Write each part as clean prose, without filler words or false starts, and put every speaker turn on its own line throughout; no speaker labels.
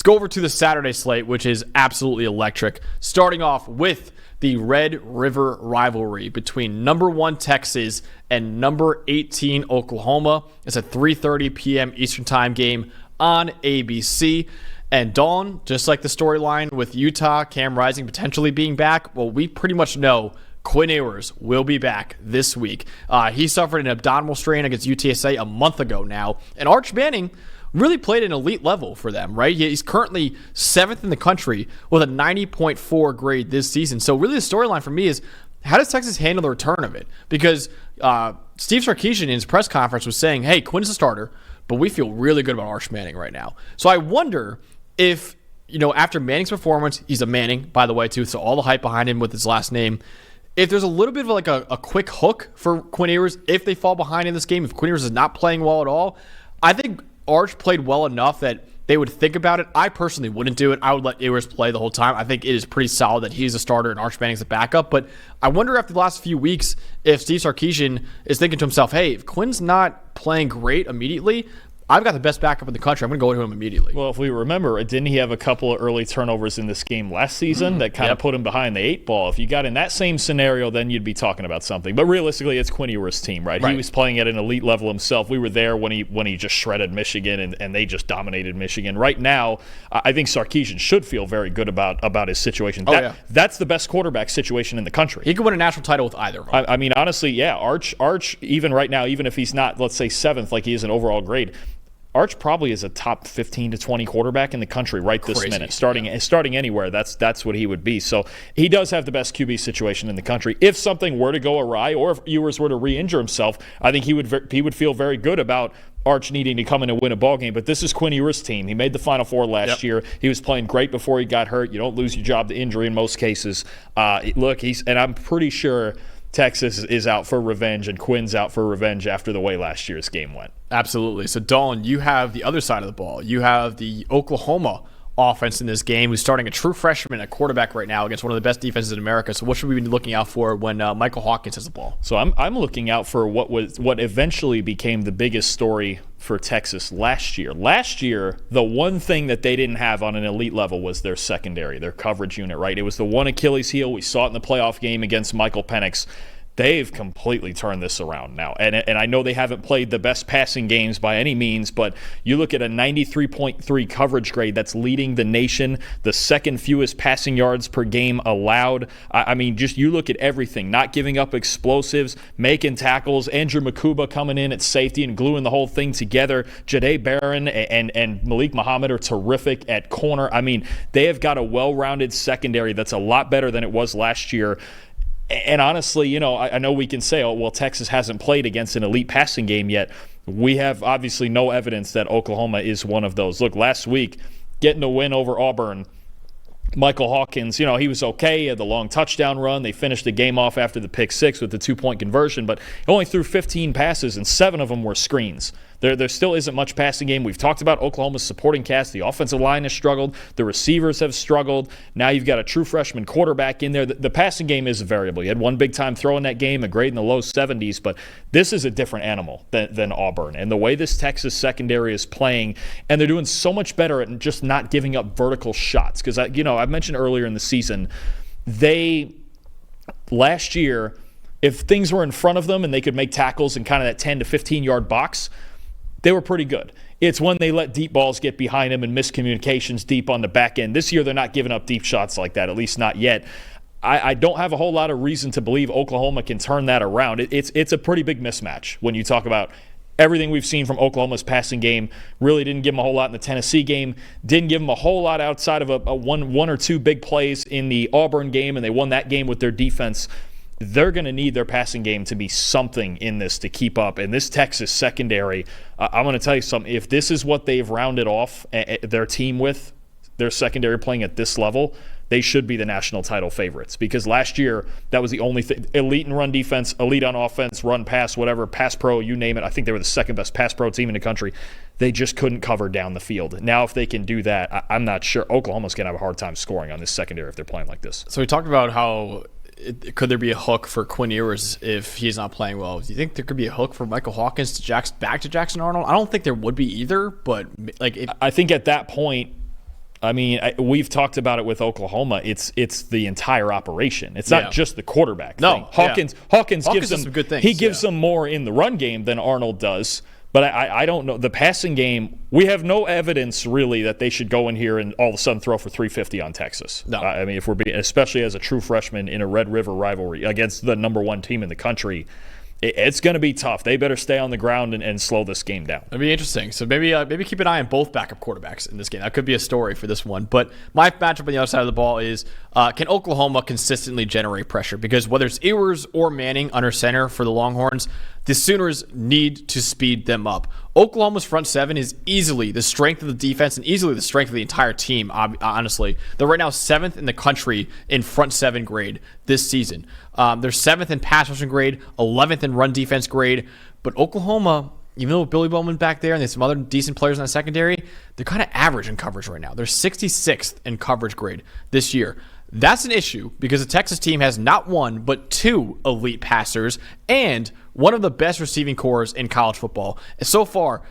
Let's go over to the Saturday slate, which is absolutely electric. Starting off with the Red River rivalry between number 1 Texas and number 18 Oklahoma. It's a 3:30 p.m. Eastern Time game on ABC. And Dawn, just like the storyline with Utah, Cam Rising potentially being back, well, we pretty much know Quinn Ewers will be back this week. He suffered an abdominal strain against UTSA a month ago now. And Arch Manning really played an elite level for them, right? He's currently 7th in the country with a 90.4 grade this season. So really the storyline for me is, how does Texas handle the return of it? Because Steve Sarkisian in his press conference was saying, hey, Quinn's the starter, but we feel really good about Arch Manning right now. So I wonder if, after Manning's performance, he's a Manning, by the way, too, so all the hype behind him with his last name, if there's a little bit of a quick hook for Quinn Ewers, if they fall behind in this game, if Quinn Ewers is not playing well at all, I think Arch played well enough that they would think about it. I personally wouldn't do it. I would let Ewers play the whole time. I think it is pretty solid that he's a starter and Arch Manning's a backup. But I wonder after the last few weeks if Steve Sarkisian is thinking to himself, hey, if Quinn's not playing great immediately, I've got the best backup in the country. I'm going to go to him immediately.
Well, if we remember, didn't he have a couple of early turnovers in this game last season that kind of put him behind the 8 ball? If you got in that same scenario, then you'd be talking about something. But realistically, it's Quinn Ewers' team, right? He was playing at an elite level himself. We were there when he just shredded Michigan and they just dominated Michigan. Right now, I think Sarkisian should feel very good about his situation. That's the best quarterback situation in the country.
He could win a national title with either.
I mean, honestly, yeah. Arch, even right now, even if he's not, let's say, 7th like he is in overall grade, Arch probably is a top 15 to 20 quarterback in the country right this minute. Starting anywhere, that's what he would be. So he does have the best QB situation in the country. If something were to go awry, or if Ewers were to re-injure himself, I think he would feel very good about Arch needing to come in and win a ball game. But this is Quinn Ewers' team. He made the Final Four last year. He was playing great before he got hurt. You don't lose your job to injury in most cases. And I'm pretty sure Texas is out for revenge and Quinn's out for revenge after the way last year's game went.
Absolutely. So, Dawn, you have the other side of the ball. You have the Oklahoma offense in this game, who's starting a true freshman at quarterback right now against one of the best defenses in America. So what should we be looking out for when Michael Hawkins has the ball?
So I'm looking out for what eventually became the biggest story for Texas last year. Last year, the one thing that they didn't have on an elite level was their secondary, their coverage unit, right? It was the one Achilles heel. We saw it in the playoff game against Michael Penix. They've completely turned this around now. And I know they haven't played the best passing games by any means, but you look at a 93.3 coverage grade that's leading the nation, the second fewest passing yards per game allowed. I mean, just you look at everything, not giving up explosives, making tackles, Andrew Makuba coming in at safety and gluing the whole thing together. Jahdae Barron and Malik Muhammad are terrific at corner. I mean, they have got a well-rounded secondary that's a lot better than it was last year. And honestly, I know we can say, oh, well, Texas hasn't played against an elite passing game yet. We have obviously no evidence that Oklahoma is one of those. Look, last week, getting a win over Auburn, Michael Hawkins, he was okay. He had the long touchdown run. They finished the game off after the pick 6 with the 2-point conversion, but he only threw 15 passes, and 7 of them were screens. There still isn't much passing game. We've talked about Oklahoma's supporting cast. The offensive line has struggled. The receivers have struggled. Now you've got a true freshman quarterback in there. The passing game is a variable. You had one big-time throw in that game, a grade in the low 70s, but this is a different animal than Auburn. And the way this Texas secondary is playing, and they're doing so much better at just not giving up vertical shots. Because, I mentioned earlier in the season, last year, if things were in front of them and they could make tackles in kind of that 10 to 15-yard box, they were pretty good. It's when they let deep balls get behind them and miscommunications deep on the back end. This year, they're not giving up deep shots like that, at least not yet. I don't have a whole lot of reason to believe Oklahoma can turn that around. It's a pretty big mismatch when you talk about everything we've seen from Oklahoma's passing game. Really didn't give them a whole lot in the Tennessee game. Didn't give them a whole lot outside of a one or two big plays in the Auburn game, and they won that game with their defense. They're going to need their passing game to be something in this to keep up. And this Texas secondary, I'm going to tell you something. If this is what they've rounded off their team with, their secondary playing at this level, they should be the national title favorites. Because last year, that was the only thing. Elite in run defense, elite on offense, run, pass, whatever, pass pro, you name it. I think they were the second best pass pro team in the country. They just couldn't cover down the field. Now, if they can do that, I'm not sure. Oklahoma's going to have a hard time scoring on this secondary if they're playing like this.
So we talked about how could there be a hook for Quinn Ewers if he's not playing well? Do you think there could be a hook for Michael Hawkins back to Jackson Arnold? I don't think there would be either, but
I think at that point, I mean, we've talked about it with Oklahoma. It's the entire operation. It's not just the quarterback thing. Hawkins gives them
some good things.
He gives them more in the run game than Arnold does. But I don't know. The passing game, we have no evidence really that they should go in here and all of a sudden throw for 350 on Texas.
No.
I mean, if we're being, especially as a true freshman in a Red River rivalry against the number one team in the country, it's going to be tough. They better stay on the ground and slow this game down.
It'll be interesting. So maybe keep an eye on both backup quarterbacks in this game. That could be a story for this one. But my matchup on the other side of the ball is, can Oklahoma consistently generate pressure? Because whether it's Ewers or Manning under center for the Longhorns, the Sooners need to speed them up. Oklahoma's front seven is easily the strength of the defense and easily the strength of the entire team, honestly. They're right now 7th in the country in front seven grade this season. They're 7th in pass rushing grade, 11th in run defense grade. But Oklahoma, even though Billy Bowman back there and there's some other decent players in the secondary, they're kind of average in coverage right now. They're 66th in coverage grade this year. That's an issue because the Texas team has not one but 2 elite passers and one of the best receiving corps in college football. And so far,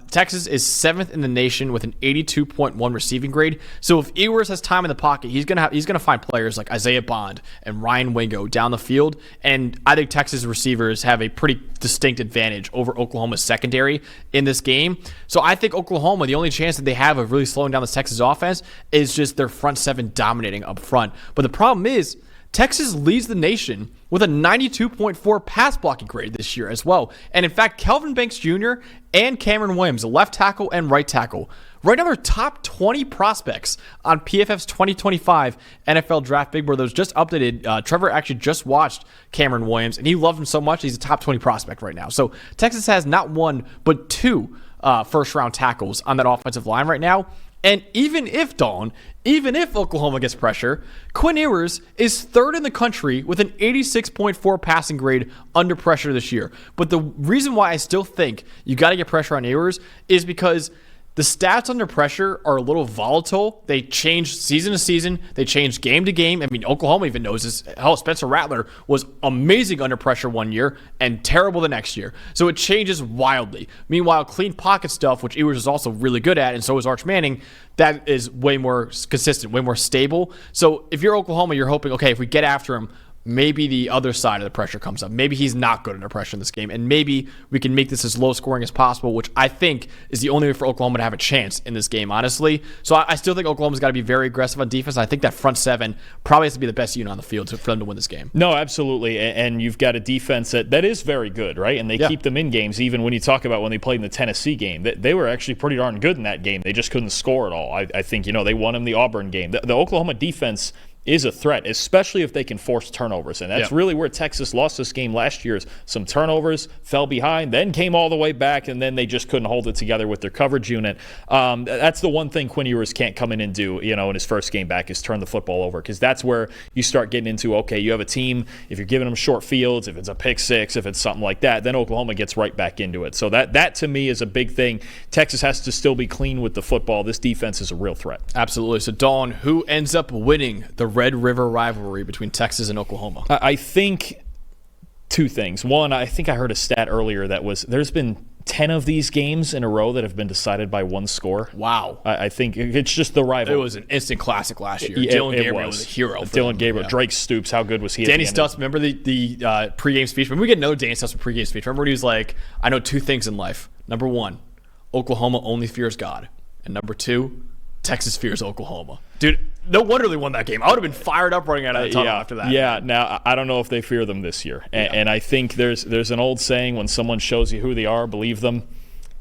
Texas is 7th in the nation with an 82.1 receiving grade. So if Ewers has time in the pocket, he's gonna find players like Isaiah Bond and Ryan Wingo down the field. And I think Texas receivers have a pretty distinct advantage over Oklahoma's secondary in this game. So I think Oklahoma, the only chance that they have of really slowing down this Texas offense is just their front seven dominating up front. But the problem is, Texas leads the nation with a 92.4 pass blocking grade this year as well. And in fact, Kelvin Banks Jr. and Cameron Williams, the left tackle and right tackle, right now they're top 20 prospects on PFF's 2025 NFL Draft Big Board that was just updated. Trevor actually just watched Cameron Williams, and he loved him so much he's a top 20 prospect right now. So Texas has not one but 2 first-round tackles on that offensive line right now. And even if Oklahoma gets pressure, Quinn Ewers is 3rd in the country with an 86.4 passing grade under pressure this year. But the reason why I still think you got to get pressure on Ewers is because the stats under pressure are a little volatile. They change season to season. They change game to game. I mean, Oklahoma even knows this. Hell, Spencer Rattler was amazing under pressure one year and terrible the next year. So it changes wildly. Meanwhile, clean pocket stuff, which Ewers is also really good at, and so is Arch Manning, that is way more consistent, way more stable. So if you're Oklahoma, you're hoping, okay, if we get after him, maybe the other side of the pressure comes up. Maybe he's not good under pressure in this game, and maybe we can make this as low scoring as possible, which I think is the only way for Oklahoma to have a chance in this game, honestly. So I still think Oklahoma's got to be very aggressive on defense. I think that front seven probably has to be the best unit on the field for them to win this game.
No, absolutely, and you've got a defense that is very good, right? And they keep them in games, even when you talk about when they played in the Tennessee game. They were actually pretty darn good in that game. They just couldn't score at all. I think, they won in the Auburn game. The Oklahoma defense is a threat, especially if they can force turnovers. And that's really where Texas lost this game last year. Some turnovers, fell behind, then came all the way back, and then they just couldn't hold it together with their coverage unit. That's the one thing Quinn Ewers can't come in and do, in his first game back, is turn the football over, because that's where you start getting into, okay, you have a team, if you're giving them short fields, if it's a pick six, if it's something like that, then Oklahoma gets right back into it. So that to me is a big thing. Texas has to still be clean with the football. This defense is a real threat.
Absolutely. So, Dawn, who ends up winning the Red River rivalry between Texas and Oklahoma?
I think 2 things. One, I think I heard a stat earlier that was there's been 10 of these games in a row that have been decided by 1 score.
Wow.
I think it's just the rivalry.
It was an instant classic last year. Dylan Gabriel was a hero.
Dylan Gabriel, Drake Stoops, how good was he?
Danny Stutz, remember the pregame speech? When we get another Danny Stutz pregame speech, remember when he was like, I know 2 things in life. Number 1, Oklahoma only fears God. And number 2, Texas fears Oklahoma. Dude, no wonder they won that game. I would have been fired up running out of the tunnel after that.
Yeah, now I don't know if they fear them this year. And I think there's an old saying, when someone shows you who they are, believe them.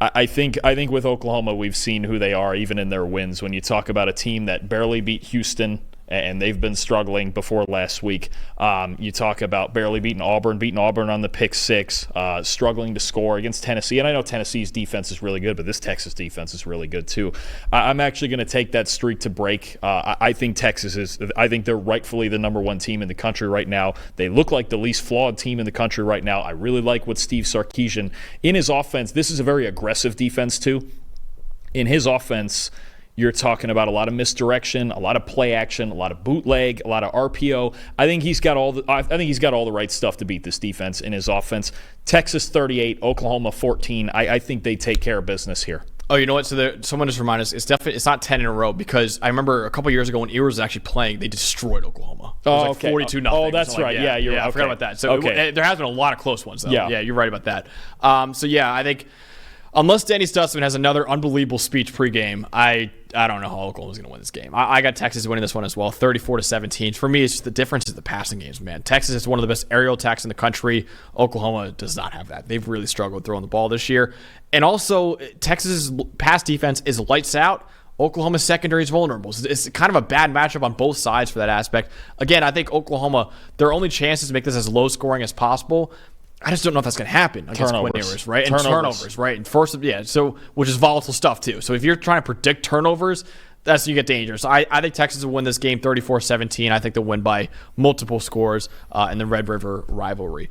I think with Oklahoma, we've seen who they are even in their wins. When you talk about a team that barely beat Houston, and they've been struggling before last week. You talk about barely beating Auburn on the pick six, struggling to score against Tennessee. And I know Tennessee's defense is really good, but this Texas defense is really good too. I'm actually going to take that streak to break. I think they're rightfully the number 1 team in the country right now. They look like the least flawed team in the country right now. I really like what Steve Sarkisian, in his offense, this is a very aggressive defense too. In his offense, you're talking about a lot of misdirection, a lot of play action, a lot of bootleg, a lot of RPO. I think he's got all the right stuff to beat this defense in his offense. Texas 38, Oklahoma 14. I think they take care of business here.
Oh, you know what? So someone just reminded us, it's not 10 in a row, because I remember a couple years ago when Ewers was actually playing, they destroyed Oklahoma. It was
okay.
42-0.
Oh, that's right. Yeah, you're right.
I forgot about that. So there has been a lot of close ones, though. Yeah, you're right about that. I think unless Danny Stutzman has another unbelievable speech pregame, I don't know how Oklahoma's going to win this game. I got Texas winning this one as well, 34-17. For me, it's just the difference is the passing games, man. Texas is one of the best aerial attacks in the country. Oklahoma does not have that. They've really struggled throwing the ball this year. And also, Texas's pass defense is lights out. Oklahoma's secondary is vulnerable. It's kind of a bad matchup on both sides for that aspect. Again, I think Oklahoma, their only chance is to make this as low scoring as possible. I just don't know if that's going to happen against Quinn Ewers, right? And turnovers, right? And which is volatile stuff too. So if you're trying to predict turnovers, you get dangerous. I think Texas will win this game 34-17. I think they'll win by multiple scores in the Red River rivalry.